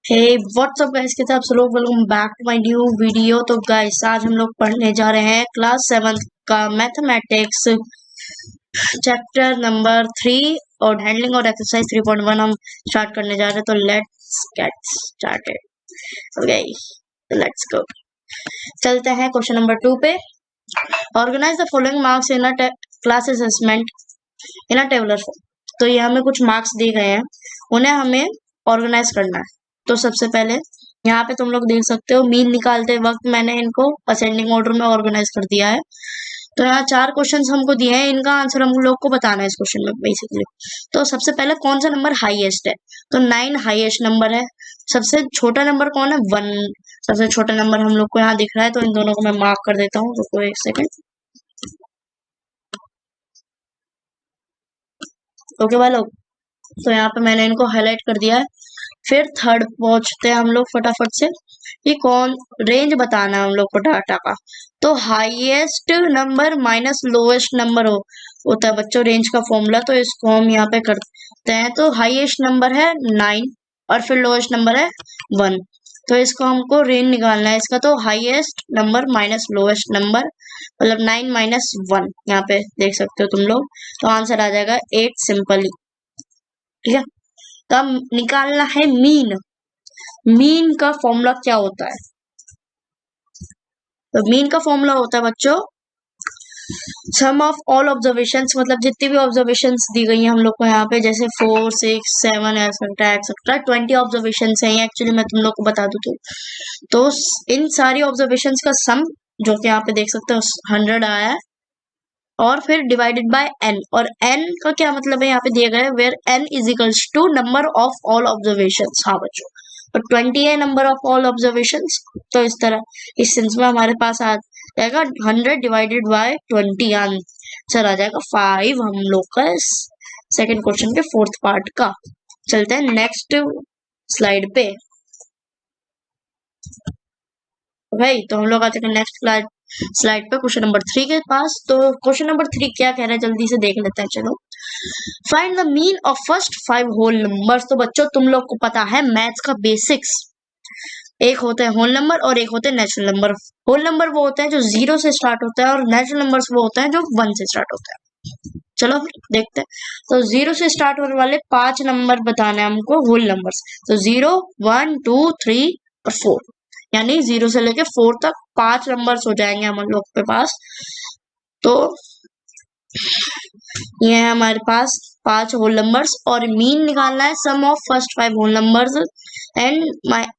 हे WhatsApp guys, कैसे आप सब लोग। Welcome back to my new video. तो गाइस आज हम लोग पढ़ने जा रहे हैं क्लास 7 का मैथमेटिक्स चैप्टर नंबर 3 और हैंडलिंग और एक्सरसाइज 3.1 हम स्टार्ट करने जा रहे हैं। तो let's get started. Okay, let's go. चलते हैं क्वेश्चन नंबर 2 पे। Organize the following marks in a class assessment in a tabular form. तो ये हमें कुछ मार्क्स दिए गए हैं, उन्हें हमें ऑर्गेनाइज करना है। तो सबसे पहले यहाँ पे तुम लोग देख सकते हो, मीन निकालते वक्त मैंने इनको असेंडिंग ऑर्डर में ऑर्गेनाइज कर दिया है। तो यहाँ 4 क्वेश्चंस हमको दिए हैं, इनका आंसर हम लोग को बताना है इस क्वेश्चन में बेसिकली। तो सबसे पहले कौन सा नंबर हाईएस्ट है, तो 9 हाईएस्ट नंबर है। सबसे छोटा नंबर कौन है, 1 सबसे छोटा नंबर हम लोग को यहाँ दिख रहा है। तो इन दोनों को मैं मार्क कर देता हूँ, रुको एक सेकेंड। ओके वालों, तो यहाँ पे मैंने इनको हाईलाइट कर दिया है। फिर थर्ड पहुंचते हैं हम लोग फटाफट से। ये कौन रेंज बताना है हम लोग को डाटा का। तो highest number minus lowest number होता है बच्चों रेंज का फॉर्मूला। तो इसको हम यहाँ पे करते हैं। तो हाईएस्ट नंबर है 9 और फिर लोएस्ट नंबर है 1। तो इसको हमको रेंज निकालना है इसका। तो highest number minus lowest number मतलब 9 माइनस 1, यहाँ पे देख सकते हो तुम लोग। तो आंसर आ जाएगा 8 सिंपली। ठीक है, तो अब निकालना है मीन। मीन का फॉर्मूला क्या होता है, तो मीन का फॉर्मूला होता है बच्चों सम ऑफ ऑल ऑब्जर्वेशंस, मतलब जितनी भी ऑब्जर्वेशंस दी गई हैं हम लोग को यहाँ पे, जैसे 4 6 7 एक्सेट्रा 20 ऑब्जर्वेशंस हैं एक्चुअली, मैं तुम लोग को बता दूं तो इन सारी ऑब्जर्वेशंस का सम जो कि यहाँ पे देख सकते हो 100 आया है, और फिर डिवाइडेड बाय n। और n का क्या मतलब है यहाँ पे दिया गया है, where n is equals to number of all observations. हाँ बच्चों, और 20 है नंबर ऑफ ऑल ऑब्जर्वेशंस। तो इस तरह इस सेंस में हमारे पास आ जाएगा 100 डिवाइडेड बाय 20, आंसर आ जाएगा 5 हम लोग का सेकंड क्वेश्चन के फोर्थ पार्ट का। चलते हैं नेक्स्ट स्लाइड पे भाई। तो हम लोग आ चुके नेक्स्ट स्लाइड पे क्वेश्चन नंबर 3 के पास। तो क्वेश्चन नंबर 3 क्या कह रहा है जल्दी से देख लेते हैं। चलो, find the mean of first 5 whole numbers. तो बच्चों तुम लोग को पता है मैथ्स का बेसिक्स, एक होता है होल नंबर और एक होते हैं नेचुरल नंबर। होल नंबर वो होता है जो 0 से स्टार्ट होता है, और नेचुरल नंबर्स वो होता है जो 1 से स्टार्ट होता है। चलो फिर देखते हैं। तो 0 से स्टार्ट होने वाले 5 नंबर बताने हैं हमको होल नंबर्स। तो 0 1 2 3 और 4, यानी 0 से लेके 4 तक 5 नंबर्स हो जाएंगे हम लोग के पास। तो ये है हमारे पास 5 होल नंबर्स, और मीन निकालना है sum of first 5 whole numbers and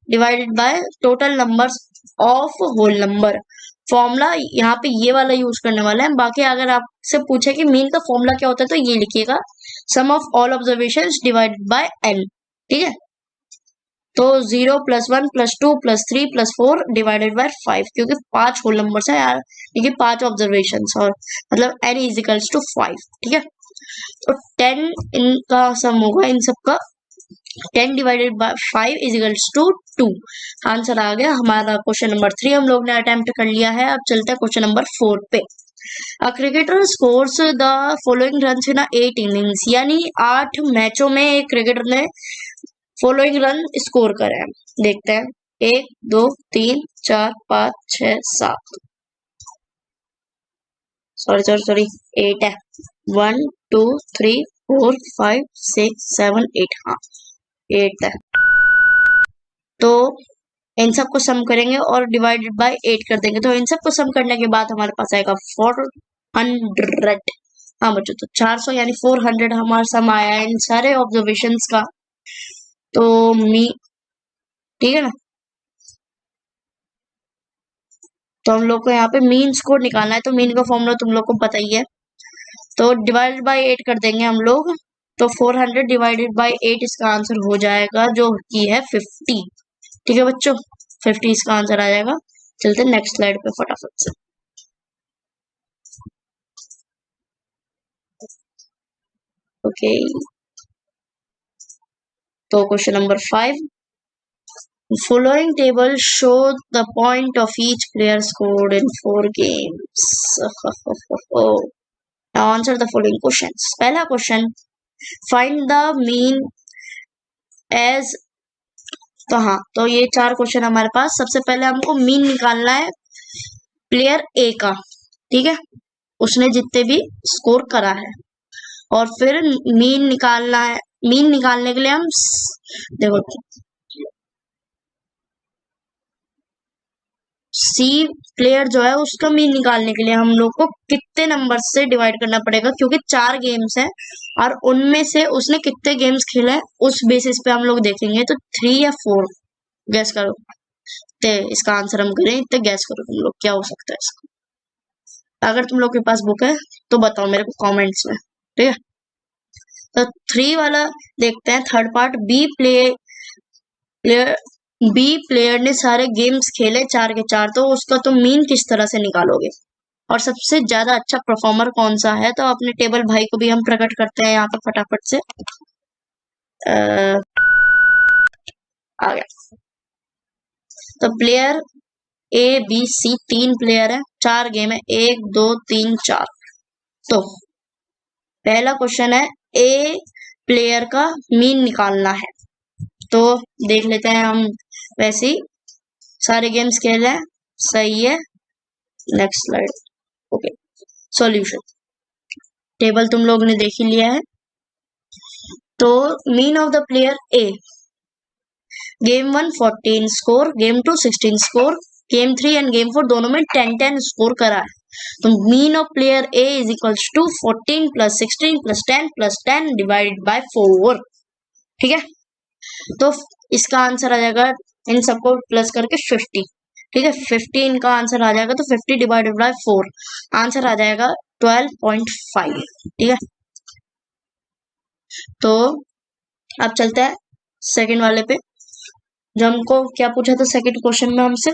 divided by total numbers of whole number. Formula यहाँ पे ये वाला यूज करने वाला है। बाकी अगर आपसे पूछे कि मीन का फॉर्मूला क्या होता है, तो ये लिखिएगा sum of all observations divided by n। ठीक है, तो 0 + 1 + 2 + 3 + 4 डिवाइडेड बाय 5, क्योंकि 5 होल नंबर्स है यार, क्योंकि 5 ऑब्जर्वेशंस, और मतलब n = 5। ठीक है, तो 10 इनका सम होगा इन सब का। 10 डिवाइडेड बाय 5 = 2। आंसर आ गया हमारा। क्वेश्चन नंबर 3 हम लोग ने अटेम्प्ट कर लिया है। अब चलते हैं क्वेश्चन नंबर 4 पे। A cricketer scores the following runs in 8 innings, यानी 8 मैचों में एक क्रिकेटर ने फॉलोइंग रन स्कोर करे हैं। देखते हैं, 1 2 3 4 5 6 7, सॉरी 8 है। 1 2 3 4 5 6 7 8, हाँ 8 है। तो इन सबको सम करेंगे और डिवाइडेड बाय 8 कर देंगे। तो इन सबको सम करने के बाद हमारे पास आएगा 400। हाँ बच्चों, तो 400 यानी 400 हमारा सम आया है इन सारे ऑब्जर्वेशंस का। तो ठीक है ना, तो हम लोग को यहाँ पे मीन स्कोर निकालना है। तो मीन का फॉर्मूला तुम लोग को पता ही है। तो डिवाइडेड बाय 8 कर देंगे हम लोग। तो 400 डिवाइडेड बाय 8 इसका आंसर हो जाएगा, जो की है 50। ठीक है बच्चों, 50 इसका आंसर आ जाएगा। चलते हैं नेक्स्ट स्लाइड पे फटाफट से। ओके, तो question number 5, following table show the point of each player scored in 4 games. Now answer the following questions. पहला question, find the mean as तो हाँ, तो ये 4 क्वेश्चन हमारे पास। सबसे पहले हमको मीन निकालना है प्लेयर ए का, ठीक है, उसने जितने भी स्कोर करा है। और फिर मीन निकालना है। मीन निकालने के लिए हम देखो सी प्लेयर जो है उसका मीन निकालने के लिए हम लोग को कितने नंबर से डिवाइड करना पड़ेगा, क्योंकि 4 गेम्स हैं और उनमें से उसने कितने गेम्स खेले हैं उस बेसिस पे हम लोग देखेंगे। तो 3 या 4 गैस करो। ते इसका आंसर हम करें, इतने गैस करो तुम लोग क्या हो सकता है इसका। अगर तुम लोग के पास बुक है तो बताओ मेरे को कमेंट्स में, ठीक है। तो 3 वाला देखते हैं, third part. Player B player ने सारे गेम्स खेले 4 के 4, तो उसका तो मीन किस तरह से निकालोगे और सबसे ज्यादा अच्छा परफॉर्मर कौन सा है। तो अपने टेबल भाई को भी हम प्रकट करते हैं यहाँ पर फटाफट से। आ गया। तो player A B C 3 player है, 4 गेम है, 1 2 3 4। तो पहला क्वेश्चन है ए प्लेयर का मीन निकालना है। तो देख लेते हैं हम। वैसे ही सारे गेम्स खेल रहे हैं, सही है। Next slide. Okay, solution table तुम लोग ने देख ही लिया है। तो mean of the player A, game 1 14 score, game 2 16 score, game 3 and game 4 दोनों में 10-10 स्कोर करा है। तो mean of player A is equals to 14 plus 16 plus 10 plus 10 divided by 4, ठीक है। तो इसका आंसर आ जाएगा, इन सबको प्लस करके 50, ठीक है। 50 इनका आंसर आ जाएगा, तो 50 डिवाइडेड बाय 4 आंसर आ जाएगा 12.5, ठीक है। तो अब चलते हैं सेकंड वाले पे। जो हमको क्या पूछा था सेकंड क्वेश्चन में हमसे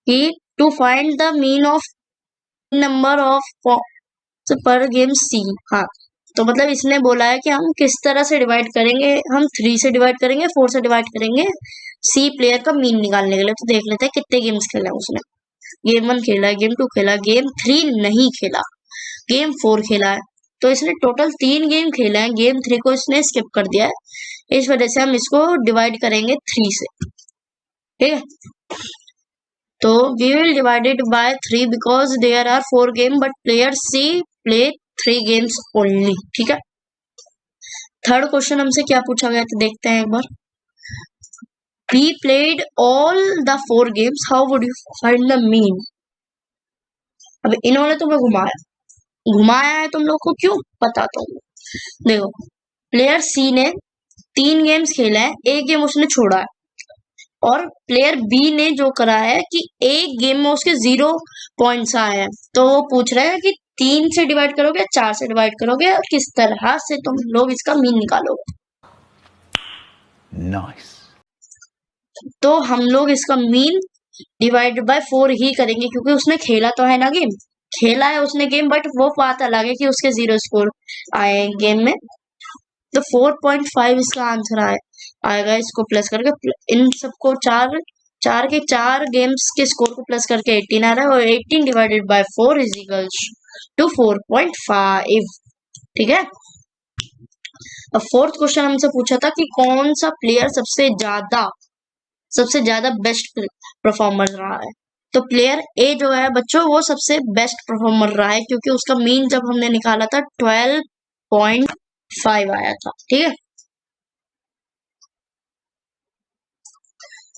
कि to find the mean of number of पर गेम सी। हाँ, तो मतलब इसने बोला है कि हम किस तरह से डिवाइड करेंगे। हम 3 से डिवाइड करेंगे, 4 से डिवाइड करेंगे सी प्लेयर का मीन निकालने के लिए। तो देख लेते हैं कितने गेम्स खेला है उसने। गेम 1 खेला है, गेम 2 खेला, गेम 3 नहीं खेला, गेम 4 खेला है। तो इसने टोटल 3 गेम खेला है, गेम 3 को इसने स्किप कर दिया है। इस वजह से हम इसको डिवाइड करेंगे 3 से, ठीक है। तो we will divide it by 3 because there are 4 game but player C play 3 games only, ठीक है। थर्ड क्वेश्चन हमसे क्या पूछा गया था देखते हैं एक बार। We played all the 4 games. How would you find the mean? अब इन्होंने तुम्हें घुमाया है तुम लोग को, क्यों बताता हूँ। देखो, प्लेयर सी ने 3 गेम्स खेला है, एक गेम उसने छोड़ा है। और प्लेयर बी ने जो करा है कि एक गेम में उसके 0 पॉइंट्स आए हैं। तो वो पूछ रहे हैं कि 3 से डिवाइड करोगे, 4 से डिवाइड करोगे, और किस तरह से तुम लोग इसका मीन निकालोगे। नाइस। तो हम लोग इसका मीन डिवाइड बाय 4 ही करेंगे, क्योंकि उसने खेला तो है ना गेम, खेला है उसने गेम, बट वो बात अलग है कि उसके 0 स्कोर आए गेम में। तो 4.5 इसका आंसर आएगा। इसको प्लस करके इन सबको 4 के 4 गेम्स के स्कोर को प्लस करके 18 आ रहा है, और 18 divided by 4 is equals to 4.5, ठीक है। अब फोर्थ क्वेश्चन हमसे पूछा था कि कौन सा प्लेयर सबसे ज्यादा बेस्ट परफॉर्मर रहा है। तो प्लेयर ए जो है बच्चों, वो सबसे बेस्ट परफॉर्मर रहा है, क्योंकि उसका मीन जब हमने निकाला था 12.5 आया था, ठीक है।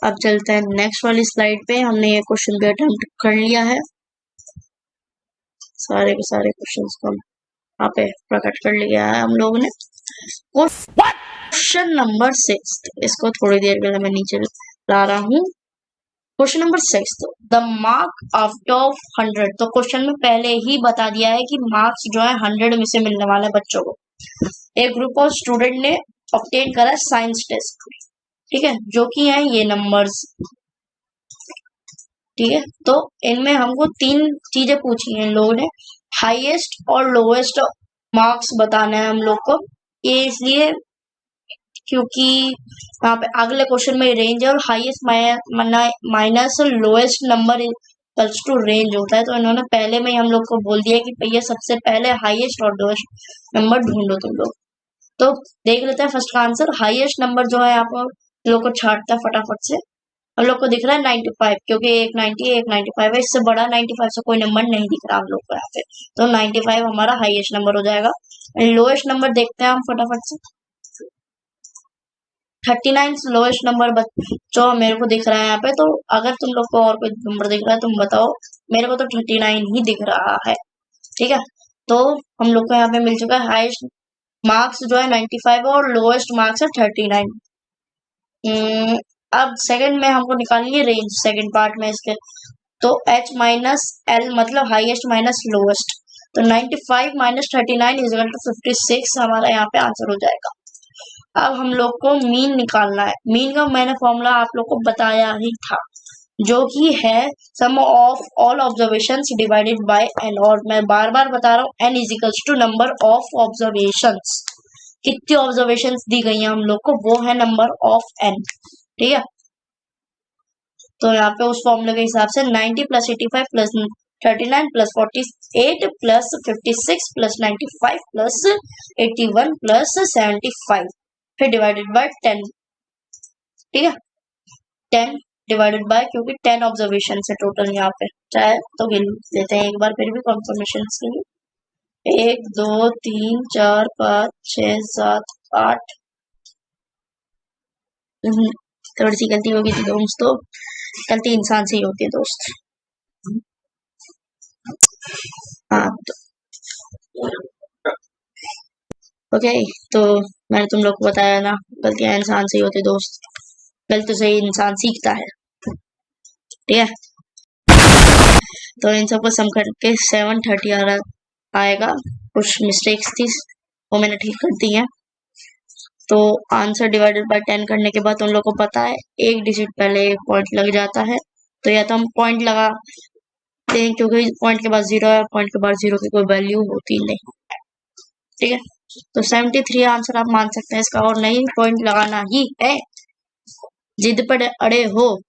अब चलते हैं नेक्स्ट वाली स्लाइड पे। हमने ये क्वेश्चन भी अटेम्प्ट कर लिया है, सारे के सारे क्वेश्चंस को यहाँ पे प्रकट कर लिया है हम लोगों ने। क्वेश्चन नंबर 6, इसको थोड़ी देर के लिए मैं नीचे ला रहा हूँ। Question number 6, the mark out of 100। तो क्वेश्चन में पहले ही बता दिया है कि मार्क्स जो है 100 में से मिलने वाला है बच्चों को। एक ग्रुप ऑफ स्टूडेंट ने ऑब्टेन करा साइंस टेस्ट, ठीक है, जो कि है ये नंबर्स, ठीक है। तो इनमें हमको 3 चीजें पूछी हैं लोगों ने। हाईएस्ट और लोएस्ट मार्क्स बताना है हम लोग को। ये इसलिए क्योंकि यहाँ पे अगले क्वेश्चन में रेंज है, और highest minus lowest number equals to range होता है। तो इन्होंने पहले में ही हम लोग को बोल दिया कि भैया सबसे पहले हाईएस्ट और लोएस्ट नंबर ढूंढो तुम लोग। तो देख लेते हैं फर्स्ट का आंसर। हाईएस्ट नंबर जो है यहाँ पर लोग को छाटता है फटाफट से। हम लोग को दिख रहा है 95, क्योंकि एक 90 एक 95 है, इससे बड़ा 95 से कोई नंबर नहीं दिख रहा हम लोग को यहाँ पे। तो 95 हमारा हाईएस्ट नंबर हो जाएगा। लोएस्ट नंबर देखते हैं हम फटाफट से। 39 लोएस्ट नंबर जो मेरे को दिख रहा है यहाँ पे। तो अगर तुम लोग को और कोई नंबर दिख रहा है तुम बताओ। मेरे को तो 39 ही दिख रहा है। ठीक है, तो हम लोग को यहाँ पे मिल चुका है हाईएस्ट मार्क्स जो है 95 और लोएस्ट मार्क्स है 39। अब सेकंड में हमको निकालनी है रेंज, सेकंड पार्ट में इसके। तो h माइनस एल मतलब हाईएस्ट माइनस लोएस्ट। तो 95 माइनस 39 इज इक्वल टू 56 हमारा यहाँ पे आंसर हो जाएगा। अब हम लोग को मीन निकालना है। मीन का मैंने फॉर्मूला आप लोग को बताया ही था, जो कि है sum of all observations divided by n. और मैं बार बार बता रहा हूँ, n is equals to number of observations. कितनी ऑब्जर्वेशंस दी गई हैं हम लोग को, वो है नंबर ऑफ एन। ठीक है, तो यहाँ पे उस फॉर्मूले के हिसाब से 90 plus 85 plus 39 plus 48 plus 56 plus 95 plus 81 plus 75 फिर डिवाइडेड बाय 10। ठीक है, 10 डिवाइडेड बाय, क्योंकि 10 ऑब्जर्वेशन है टोटल यहाँ पे। चाहे तो गिन लेते हैं एक बार फिर भी कंफर्मेशन के लिए। 1 2 3 4 5 6 7 8। थोड़ी सी गलती होगी थी दोस्तों, गलती इंसान से ही होती है दोस्त। हाँ तो ओके, तो मैंने तुम लोग को बताया ना, गलतियां इंसान से ही होती है दोस्त, गलती से ही इंसान सीखता है। ठीक है, तो इन सबको सम करके 730 आएगा। कुछ मिस्टेक्स थी वो मैंने ठीक कर दी है। तो आंसर डिवाइडेड बाय 10 करने के बाद उन लोग को पता है एक डिजिट पहले एक पॉइंट लग जाता है। तो या तो हम पॉइंट लगाते हैं, क्योंकि पॉइंट के बाद 0 है, पॉइंट के बाद 0 की कोई वैल्यू होती नहीं। ठीक है, तो 73 आंसर आप मान सकते हैं इसका, और नहीं पॉइंट लगाना ही है, जिद पर अड़े हो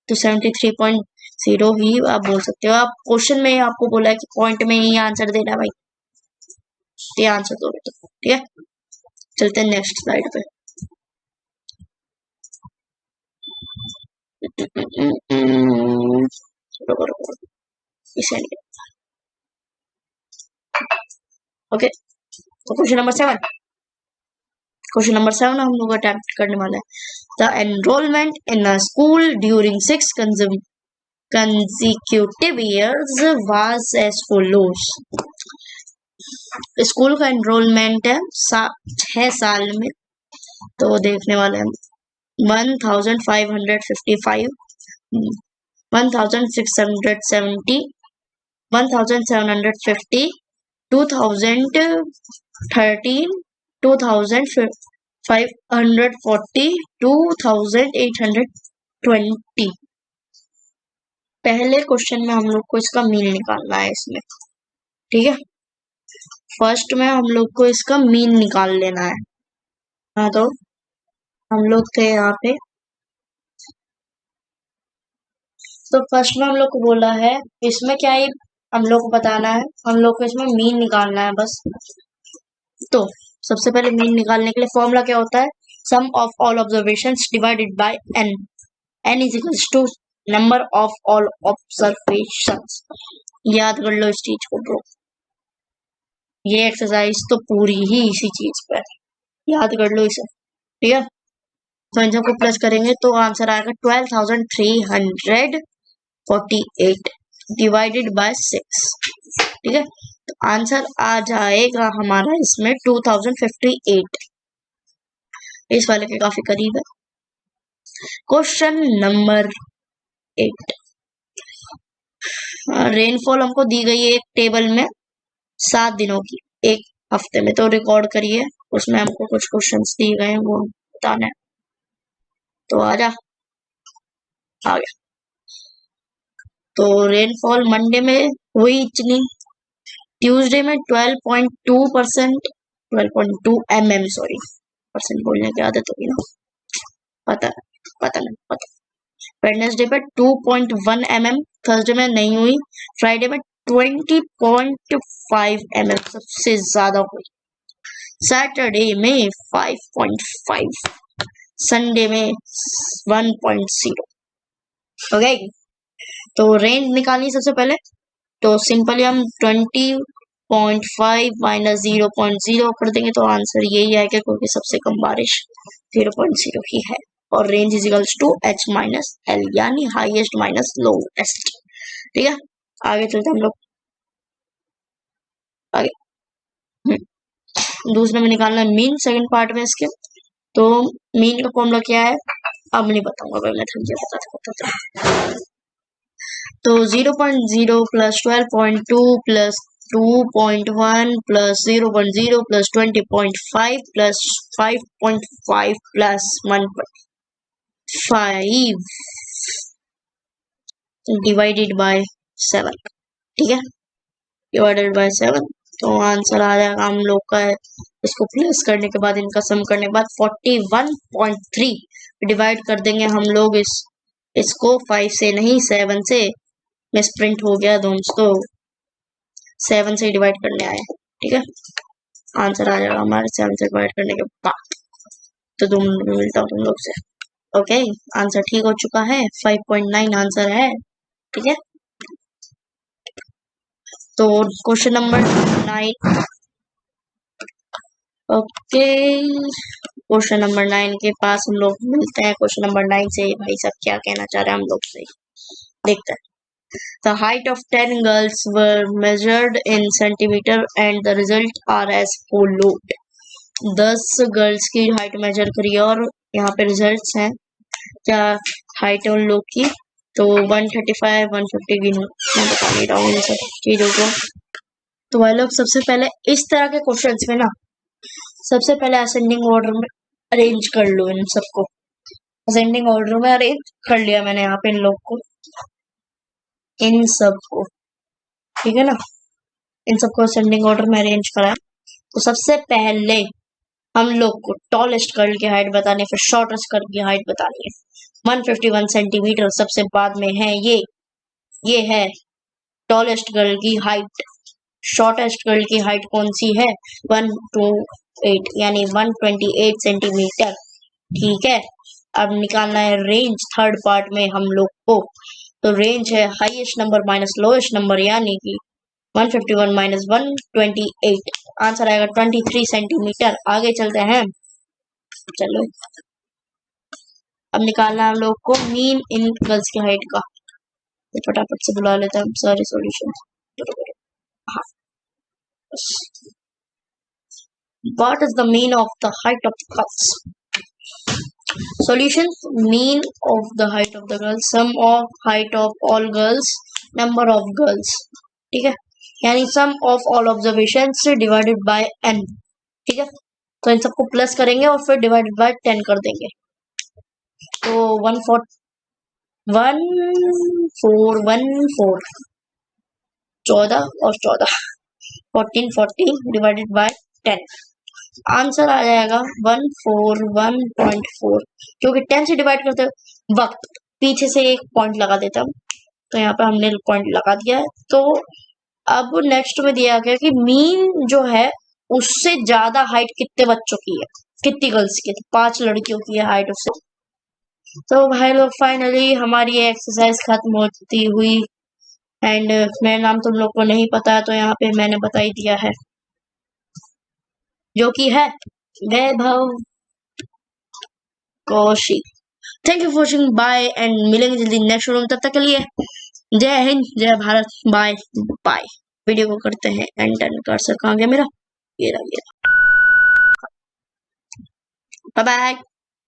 तो 73.0 ही आप बोल सकते हो। आप क्वेश्चन में ही आपको बोला है कि पॉइंट में ही आंसर देना है भाई, ये आंसर दो बेटा। ठीक है, चलते हैं नेक्स्ट स्लाइड पे। ओके, तो क्वेश्चन नंबर 7 हम लोग अटेम्प्ट करने वाले हैं। The enrolment in a school during 6 consecutive years was as follows। School का एनरोलमेंट है 6 साल में, तो देखने वाले हैं 1555, 1670, 1750, 2013, 2540, 2820। पहले क्वेश्चन में हम लोग को इसका मीन निकालना है इसमें। ठीक है, फर्स्ट में हम लोग को इसका मीन निकाल लेना है। हाँ, तो हम लोग थे यहाँ पे, तो फर्स्ट में हम लोग को बोला है इसमें क्या है, हम लोग को बताना है, हम लोग को इसमें मीन निकालना है बस। तो सबसे पहले मीन निकालने के लिए फॉर्मूला क्या होता है, sum of all observations divided by n. N is equals to number of all observations. याद कर लो इस चीज को ब्रो, ये एक्सरसाइज तो पूरी ही इसी चीज पर, याद कर लो इसे। ठीक है, तो इन सबको प्लस करेंगे तो आंसर आएगा 12,348 डिवाइडेड बाय 6। ठीक है, तो आंसर आ जाएगा हमारा इसमें 2058। इस वाले के काफी करीब है। क्वेश्चन नंबर 8, रेनफॉल हमको दी गई है एक टेबल में 7 दिनों की, एक हफ्ते में, तो रिकॉर्ड करिए। उसमें हमको कुछ क्वेश्चंस दिए गए हैं वो बताना है। तो आ गया। तो रेनफॉल मंडे में हुई इतनी, ट्यूसडे में 12.2%, 12.2 mm, सॉरी परसेंट बोलने की आदत होगी ना, पता नहीं। वेडनेसडे पे 2.1 mm, थर्सडे में नहीं हुई, फ्राइडे में 20.5 mm सबसे ज्यादा हुई, सैटरडे में 5.5, संडे में 1.0। ओके, तो रेंज निकालनी सबसे पहले। तो सिंपली हम 20.5 माइनस 0.0 कर देंगे तो आंसर यही आएगा, क्योंकि सबसे कम बारिश 0.0 ही है। और range is equals to h minus L, यानी हाईएस्ट माइनस लोएस्ट। ठीक है, आगे चलते हम लोग आगे। दूसरे में निकालना है मीन, सेकंड पार्ट में इसके। तो मीन का फॉर्मूला क्या है अब नहीं बताऊंगा भाई, मैं मुझे पता था। तो 0.0 plus 12.2 plus 2.1 plus 0.0 plus 20.5 plus 5.5 plus 1.5 divided by 7। ठीक है, डिवाइडेड बाय 7, तो आंसर आ जाएगा हम लोग का है। इसको प्लस करने के बाद, इनका सम करने के बाद 41.3 डिवाइड कर देंगे हम लोग इसको 5 से नहीं 7 से। मिसप्रिंट हो गया दोस्तों, 7 से डिवाइड करने आए। ठीक है, आंसर आ जाएगा हमारे 7 से डिवाइड करने के बाद। तो तुम मिलता हूँ तुम लोग से। ओके, आंसर ठीक हो चुका है, 5.9 आंसर है। ठीक है, तो question number 9। Okay, question number 9 के पास हम लोग मिलते हैं। क्वेश्चन नंबर 9 से भाई साहब क्या कहना चाह रहे हैं हम लोग से, देखते हैं। The height of 10 girls were measured in centimeter and the result are as followed. 10 girls की हाइट मेजर करी और यहाँ पे रिजल्ट्स हैं। क्या हाइट है उन लोग की, तो 135 150 की मैं बता नहीं रहा हूँ इन सब चीजों को। तो भाई लोग सबसे पहले इस तरह के क्वेश्चंस में ना, सबसे पहले असेंडिंग ऑर्डर में अरेंज कर लो इन सबको। असेंडिंग ऑर्डर में अरेंज कर लिया मैंने यहाँ पे इन लोग को, इन सबको। ठीक है ना, इन सबको असेंडिंग ऑर्डर में अरेंज करा। तो सबसे पहले हम लोग को टॉलेस्ट गर्ल की हाइट बतानी है, फिर शॉर्टेस्ट गर्ल की हाइट बतानी है। 151 सेंटीमीटर सबसे बाद में है ये है टॉलेस्ट गर्ल की हाइट। शॉर्टेस्ट गर्ल की हाइट कौन सी है, 128 यानी 128 सेंटीमीटर। ठीक है, अब निकालना है रेंज थर्ड पार्ट में हम लोग को। तो रेंज है highest number minus lowest number, यानी कि 151 माइनस 128, आंसर आएगा 23 सेंटीमीटर। आगे चलते हैं, चलो अब निकालना है हम लोग को मीन इन गर्ल्स की हाइट का। तो फटाफट से बुला लेते हैं हम सारे सॉल्यूशन। हाँ, what is the mean of the height of the girls? Solution: mean of the height of the girls, sum of height of all girls, number of girls। ठीक है, यानी sum of all observations divided by n। ठीक है, तो इन सबको plus करेंगे और फिर डिवाइडेड बाय 10 कर देंगे। तो 14 और 14 14 डिवाइडेड बाय 10, आंसर आ जाएगा 141.4। क्योंकि 10 से डिवाइड करते वक्त पीछे से एक पॉइंट लगा देता हूँ, तो यहाँ पे हमने पॉइंट लगा दिया है। तो अब नेक्स्ट में दिया गया कि मीन जो है उससे ज्यादा हाइट कितने बच्चों की है, कितनी गर्ल्स की, 5 लड़कियों की है हाइट उससे। तो भाई लोग फाइनली हमारी एक्सरसाइज खत्म होती हुई, एंड मेरा नाम तुम लोग को नहीं पता तो यहाँ पे मैंने बता ही दिया है, जो कि है Vaibhav Kaushik. Thank you for watching, bye, and मिलेंगे जल्दी नेक्स्ट वीडियो में। तब तक के लिए जय हिंद, जय भारत, बाय बाय। वीडियो को करते हैं एंड डन। कर सका गया मेरा, ये रहा, बाय बाय।